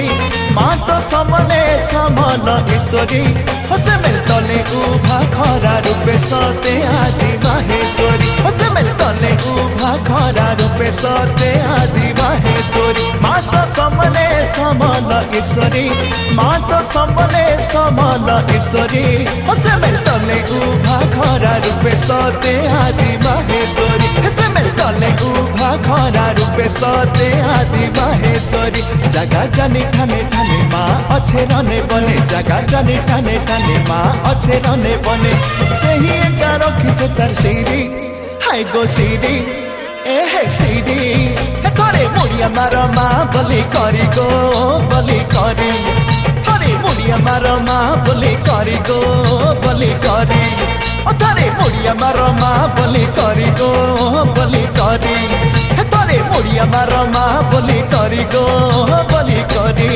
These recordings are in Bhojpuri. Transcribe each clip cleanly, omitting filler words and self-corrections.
ईश्वरी माँ तो समले समल ईश्वरी हसमेल तले उभा खरा रूपे सते आदि माहेश्वरी हसमेल तले उभा खरा रूपे सते आदि माहेश्वरी माँ तो समले समल ईश्वरी माँ तो समले समल ईश्वरी हसमेल तले उभा खरा रूपे सते आदि माहेश्वरी हसमेल तले उभा खरा रूपे सते आदि माहेश्वरी जगा जानी ठाने ठाने माँ अच्छे रने बने जगा जानी ठाने ठाने माँ अच्छे रने बने सही एका रखिछे तार सीरी हाय गो सीरी ए हे सीरी थरे मुड़िया मार माँ बलि करी गो बलि करी थरे मुड़िया मार माँ बलि करी गो बलि करी थरे मुड़िया मार माँ बलि करी गो बलि करी थरे मुड़िया मार माँ बलि करी गो बलि करी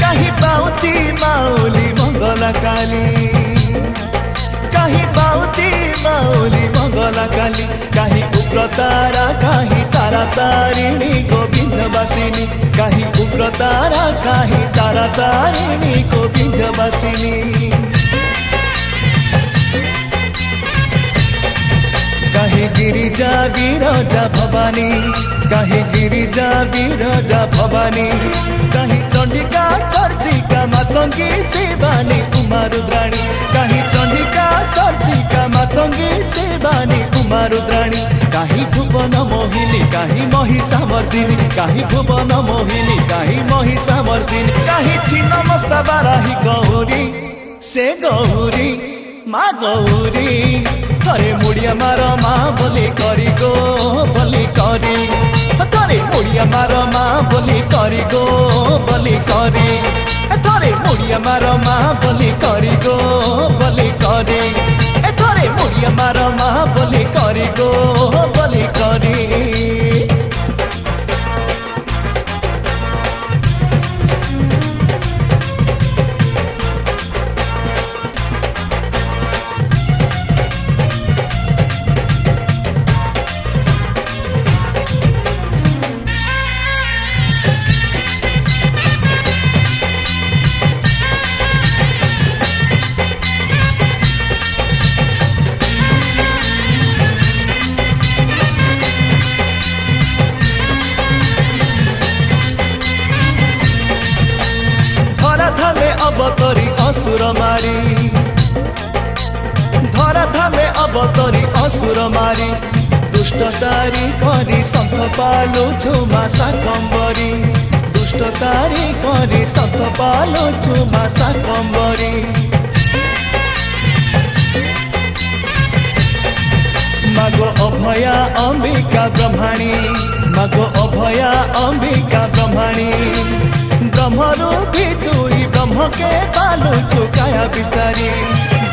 कहीं बाउती माउली मंगला काली कहीं उग्रतारा कहीं तारा तारिणी गोविंदवासिनी कहीं उग्रतारा कहीं तारा तारिणी गोविंदवासिनी कहीं गिरिजा विरजा भवानी कहीं गिरिजा विरजा भवानी कहीं चंडिका चर्चिका मातंगी शिवानी उमा रुद्राणी कहीं चंडिका चर्चिका मातंगी शिवानी उमा रुद्राणी कहीं भुवन मोहिनी कहीं महिषामर्दिनी कहीं भुवन मोहिनी कहीं महिषामर्दिनी कहीं छिन्नमस्ता बाराही गौरी से गौरी माँ गौरी थरे मुड़िया मार माँ बलि करी गो बलि करी थरे मुड़िया मार माँ बलि करी गो बलि करी थरे मुड़िया मार माँ बलि करी गो बलि करी थरे मुड़िया मार माँ बलि करी गो बलि करी अवतरी असुर मारी धरा धामे अवतरी असुर मारी दुष्ट तारी करी संत पालो झुमा शाकंबरी दुष्ट तारी करी संत पालो झुमा शाकंबरी मागो अभया अंबिका ब्रह्मणी मागो अभया अंबिका ब्रह्मणी ब्रह्मरूपी तुई ब्रह्म के बालू चुकाया बिस्तारी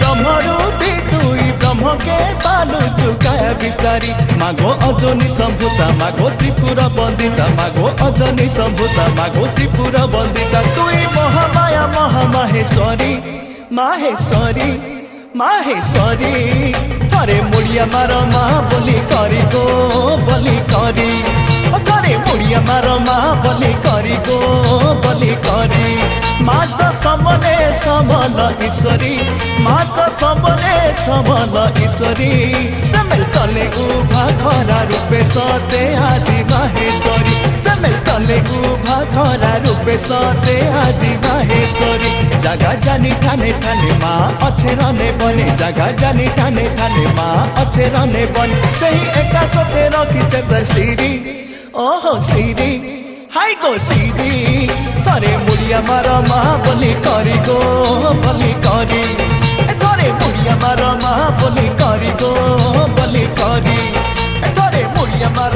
ब्रह्मरूपी तुई ब्रह्म के बालू चुकाया बिस्तारी मागो अजनी संभूता मागो त्रिपुरा बंदिता मागो अजनी संभूता मागो त्रिपुरा बंदिता तुई महामाया महामाहेश्वरी माहेश्वरी माहेश्वरी थरे मुड़िया मार माँ बलि करी गो बलि करी थरे मुड़िया मार माँ बलि करी गो बलि करी माँ तो समले समल ईश्वरी माँ तो समले समल ईश्वरी समेल तले उभा खरा रूपे सते आदि माहेश्वरी समेल तले उभा खरा रूपे सते आदि माहेश्वरी जगा जानी ठाने ठाने माँ अच्छे रने बने जगा जानी ठाने ठाने माँ अच्छे रने बने सही एका सते रखिछे तार सीरी ओहो सीरी हाय गो सीरी थरे मुड़िया मार माँ बलि करी गो बलि करी थरे मुड़िया मार माँ बलि करी गो बलि करी थरे मुड़िया मार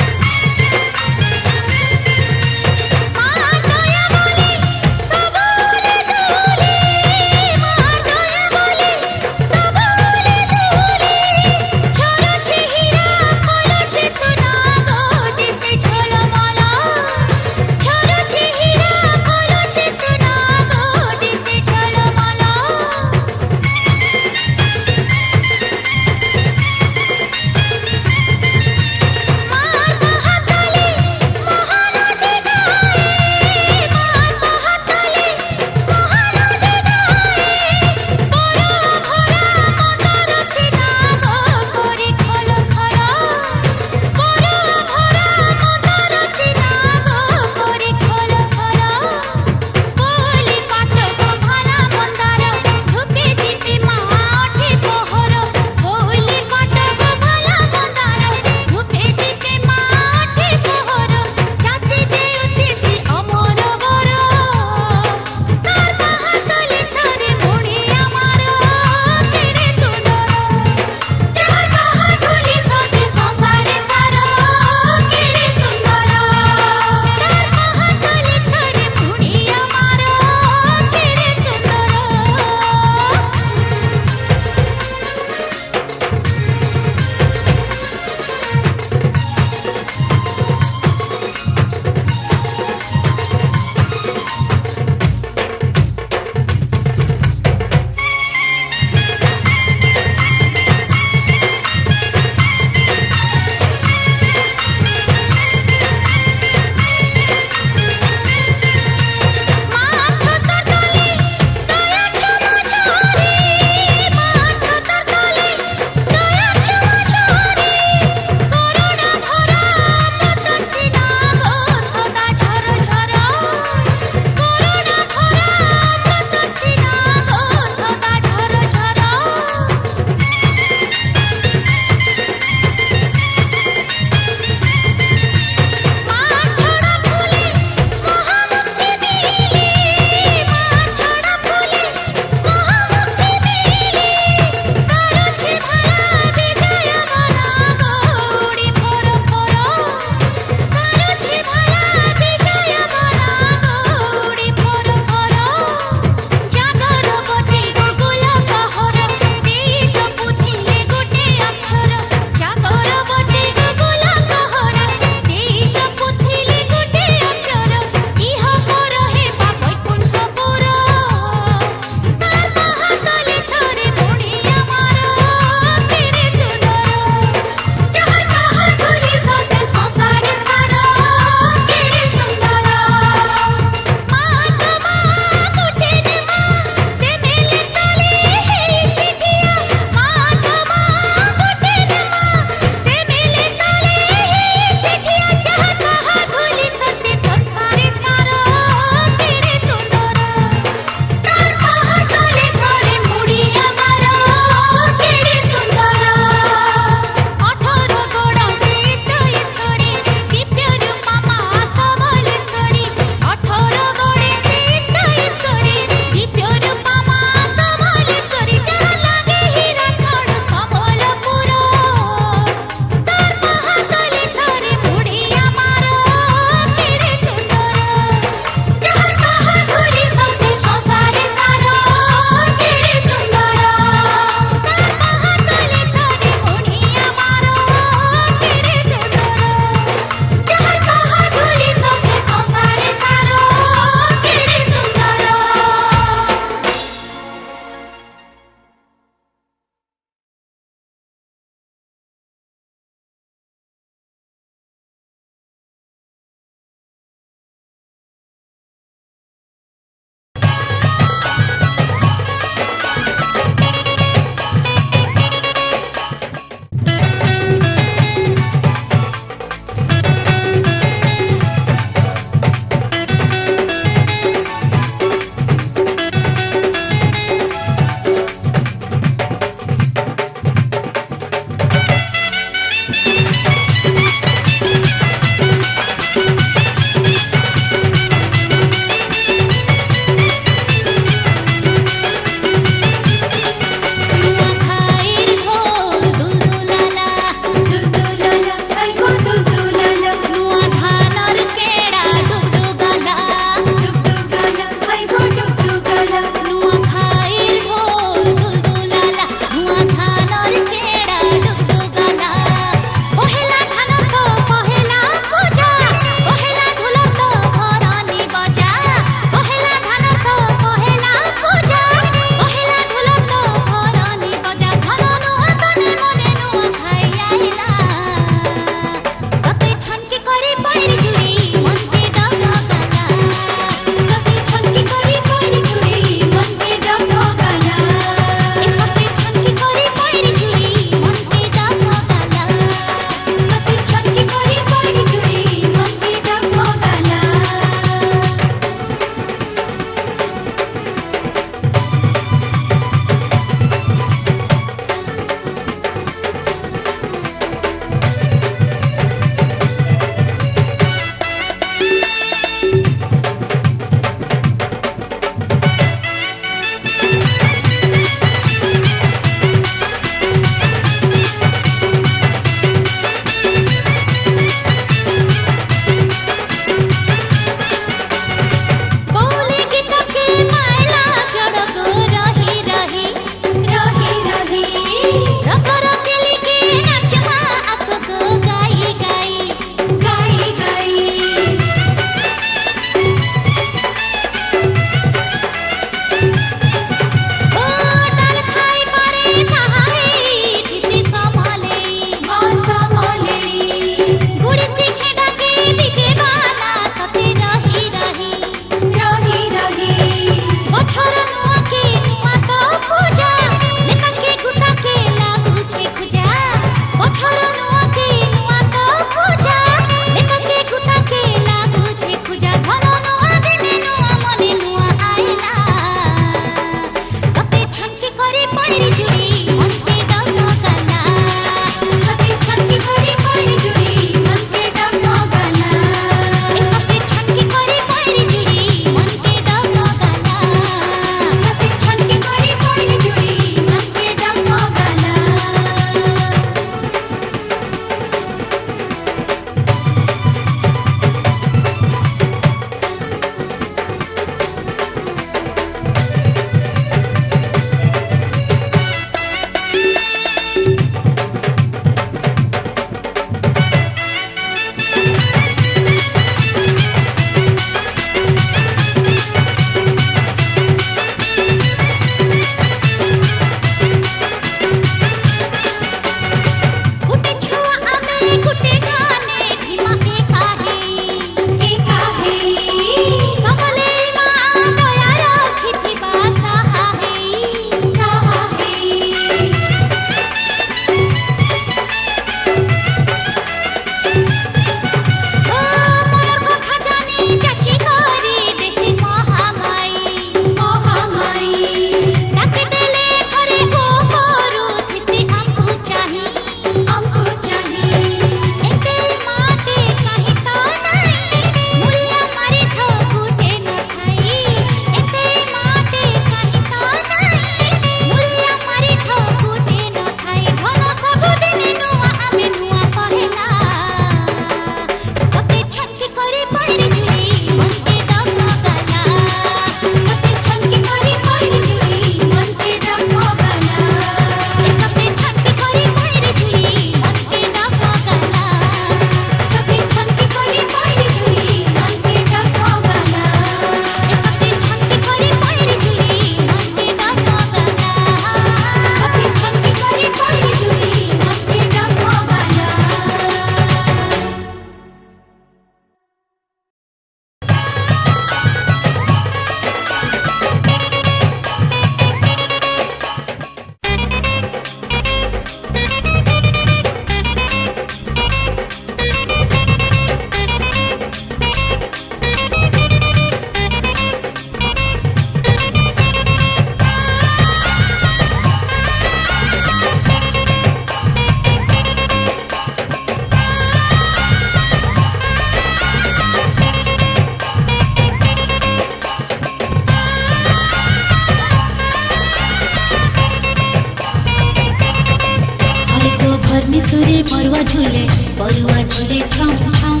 बरुआ झुले छम छम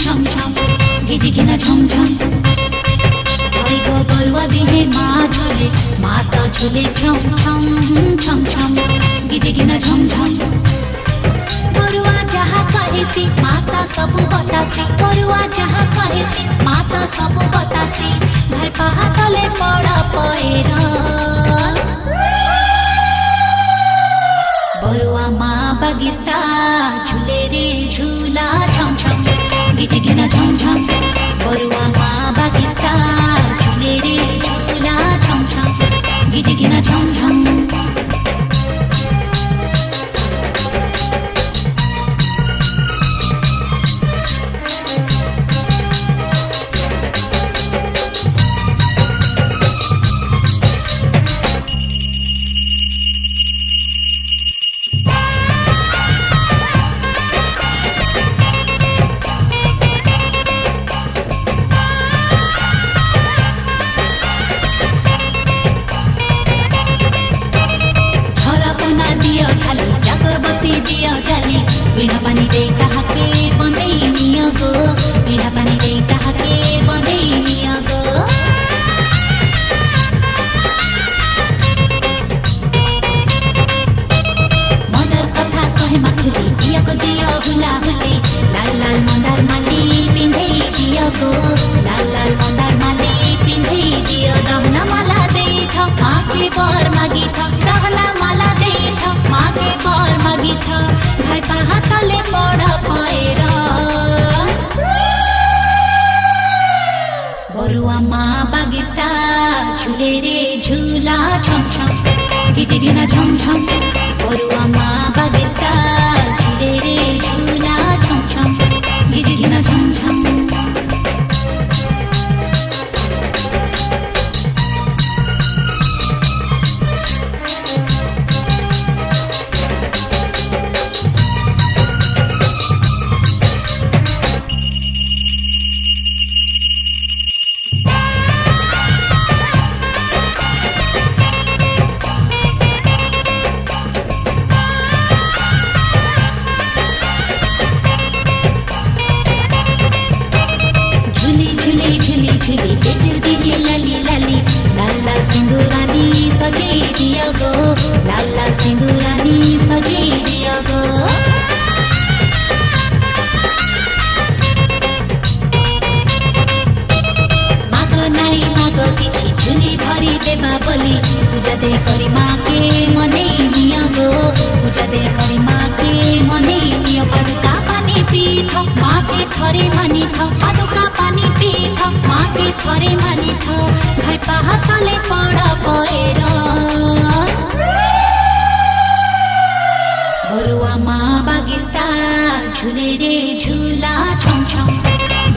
छम छम गिजिकिन झम झम भइगो बरुआ दिहे मा झुले माता झुले छम छम छम छम गिजिकिन झम झम बरुआ जहाँ कहेसी माता सबु बतासी बरुआ जहाँ कहेसी माता सबु बतासी भाई पहा तले पड़ा पैर बरुआ माँ बगीता झूले रे झूला छम छम गिजिकिन झम झम बरुआ माँ बगीता झूले रे झूला छम छम गिजिकिन झम झम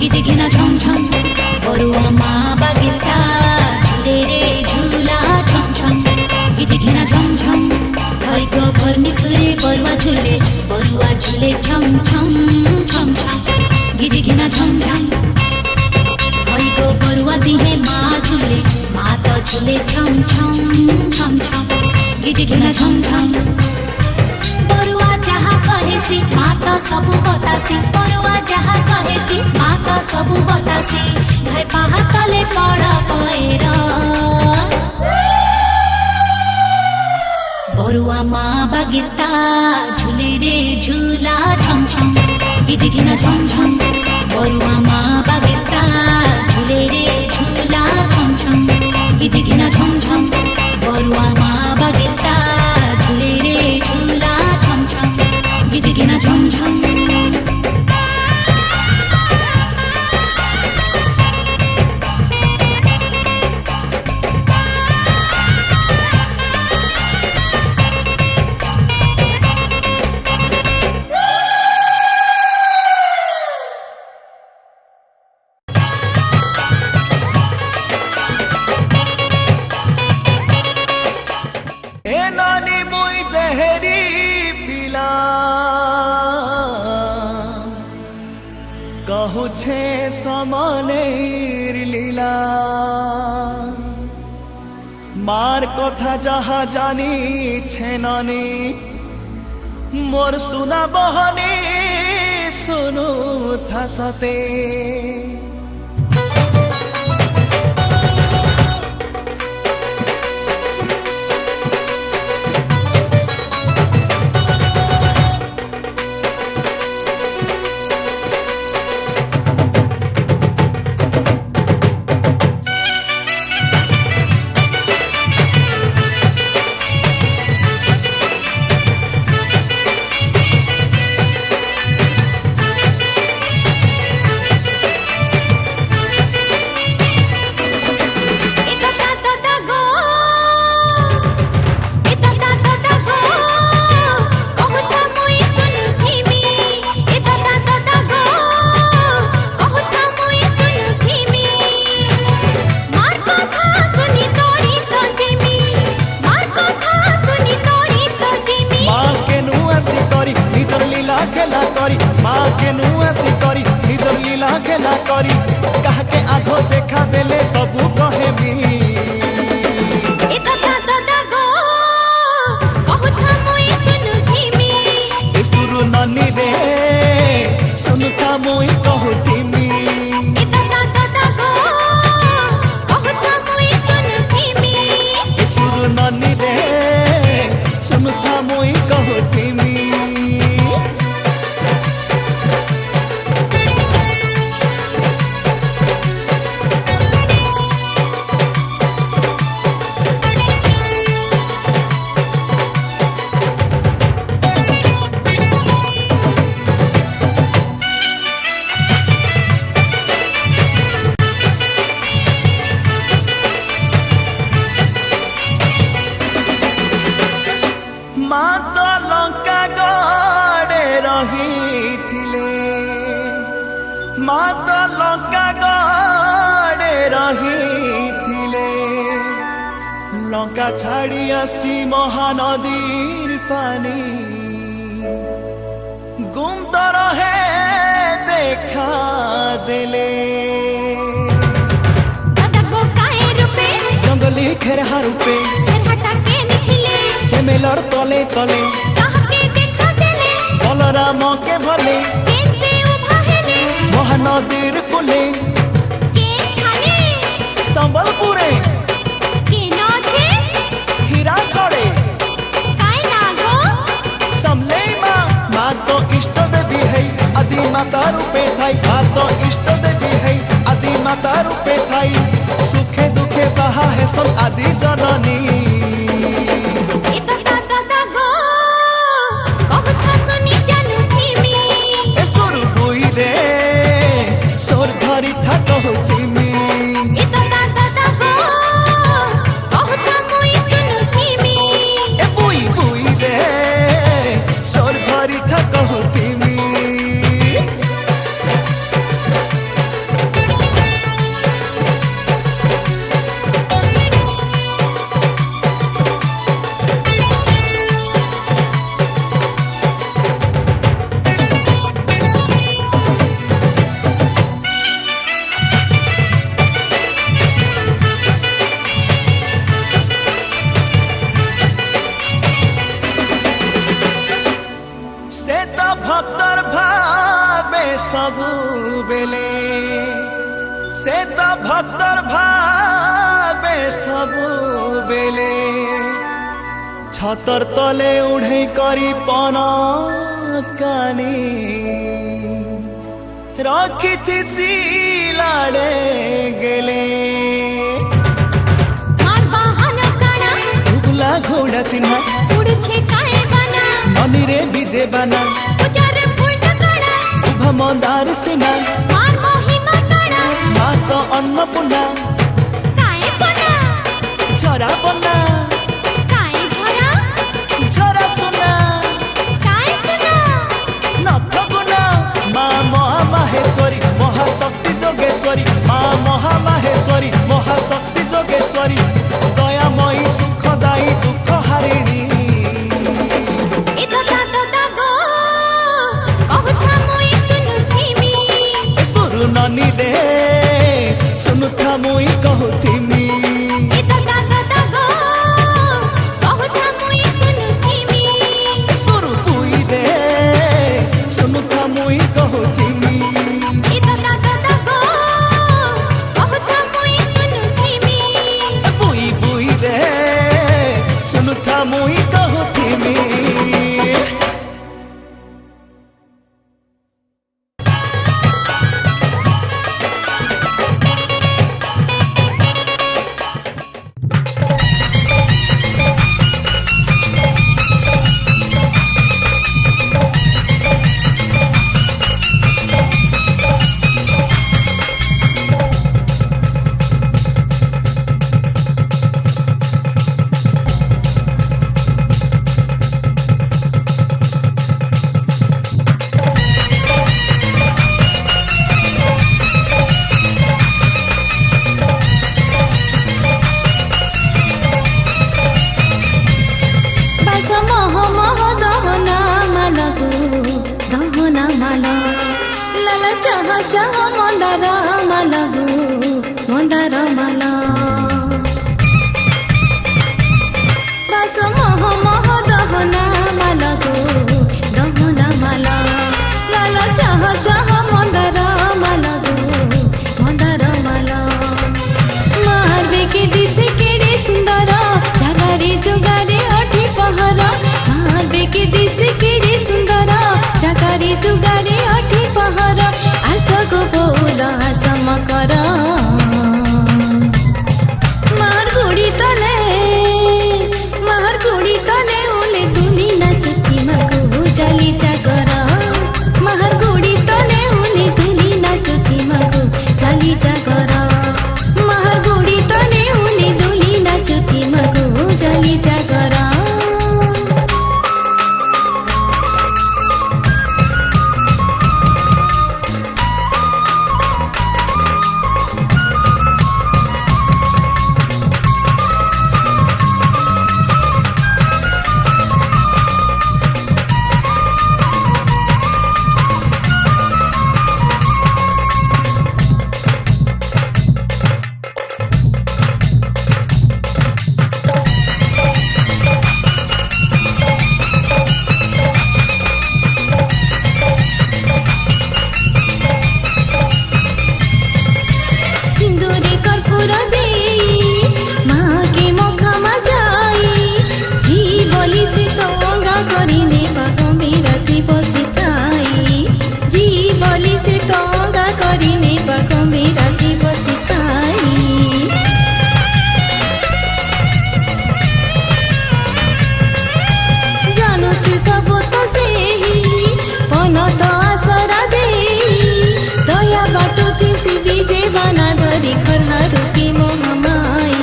गिजिकिन झम झम बरुआ माँ बगीता झूले रे झूला छम छम गिजिकिन झम झम बरुआ माँ बगीता झूले रे झूला छम छम गिजिकिन झम झम बरुआ माँ बगीता झूले रे झूला छम छम गिजिकिन झम झम बरुआ माँ बगीता झूले रे झूला छम छम गिजिकिन झम झम কহুছে সমানের লীলা মার কথা যাহা জানিছে ননি মোর সুনা বহনে सुनो था सते लंका छाड़ी आसी महानदीर पानी गुमतर है देखा दिले जंगली खेरहा रूपे से मेलर तले तले बलराम के भले महानदीर कुले संबलपुरे हीरा करे समले माँ तो इष्ट देवी है आदि माता रूपे थाई माँ तो इष्ट देवी है आदि माता रूपे थाई सुखे दुखे सहा है सब आदि जननी भक्तर भावे सबु बेले से तो भक्तर भावे सबु बेले छतर तले उड़े करी पना कानी रखी थी सिलाड़े गेले घोड़ा चिन्ह अनिरे बीजे बना उभा मंदार सिना माँ तो अन्नपूर्णा झरा बना झरा सुना नथ गुना माँ महामाहेश्वरी महाशक्ति जोगेश्वरी माँ महामाहेश्वरी महाशक्ति जोगेश्वरी दयामयी सुखदायी दुख हारिणी सुनु ननी रे सुनु था চাহ মন্দার মালা গো মন্দার মালা মারবে কে দিছে কেড়ে সুন্দর জাগারে জোগারে অঠি পহর মারবে কে দিছে কেড়ে সুন্দর জাগারে জোগারে অঠি পহর আস গো বৌল আস মকর মার গুড়ি তলে ওলে দুলি নাচতি মাগো জালি জাগর মার গুড়ি তলে ওলে দুলি নাচতি মাগো জালি জাগর মার গুড়ি তলে ওলে দুলি নাচতি মাগো জালি জাগর সিন্দুরে কর্পূর দেই মাকে মুখামা যাই জি বলি সে তঙ্গা করিনে গম্ভীরাতি বসিতাই জি বলি সে তঙ্গা করিনে গম্ভীরাতি বসিতাই জানুছি সবু তো সেই পনত আসরা দেই দয়া বাটুতে বিজে বানা ধরি খরহারু কি মোহমাই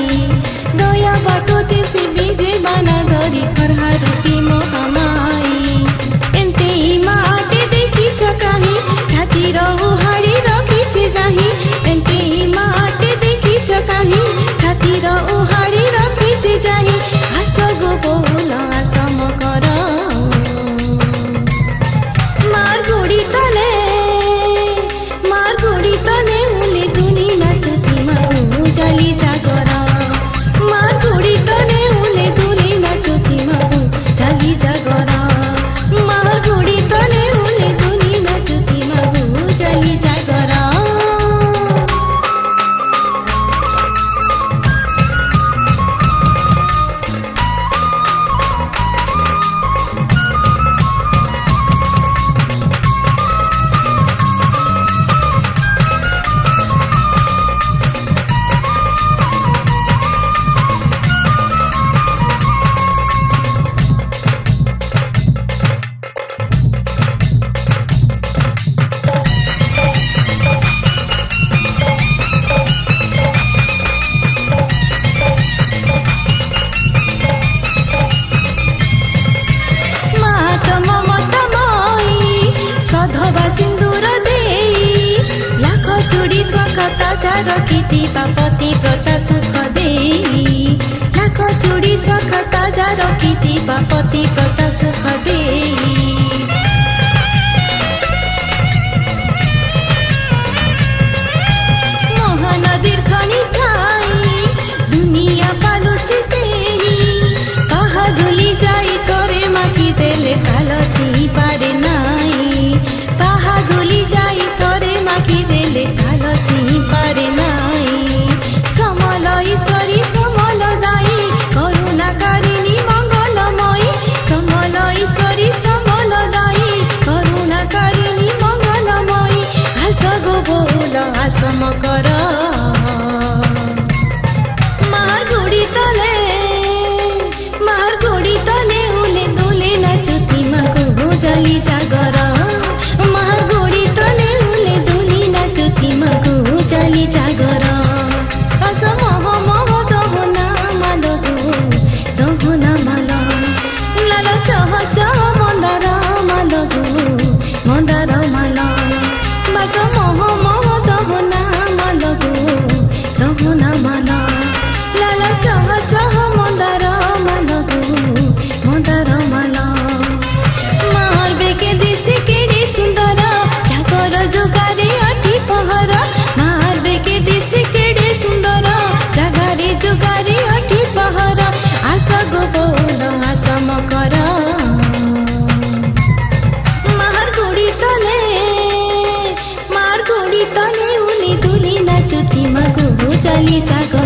দয়া বাটুতে বিজে বানা ধরি খরহারু কি মোহমাই এমতে মাটে দেখিছ কাহি ছাতির উহাড়ি রখিছে যাহি এমতে মাটে দেখিছ কাহি ছাতির উহাড়ি রখিছে যাহি আস গো বৌল আস মকর মার গুড়ি তলে ওলে দুলি নাচতি মাগো জালি জাগর মার গুড়ি তলে ওলে দুলি নাচতি মাগো জালি জাগর মার গুড়ি তলে ওলে দুলি নাচতি মাগো জালি জাগর রখিতি বাপতি প্রতা সুখ দেই লাখ চুড়ি সখ তাজা রখিতি বাপতি প্রতা সুখ দেই মহানদীর খনি খাই দুনিয়া পালুছে সেই কাহা ধুলি যাই করে মাখি দেলে কালছি পারে নাই কাহা ধুলি যাই করে মাখি দেলে কালছি পারে নাই সমল ঈশ্বরী সমল দায়ী করুণাকারিণী মঙ্গলময়ী সমল জাগো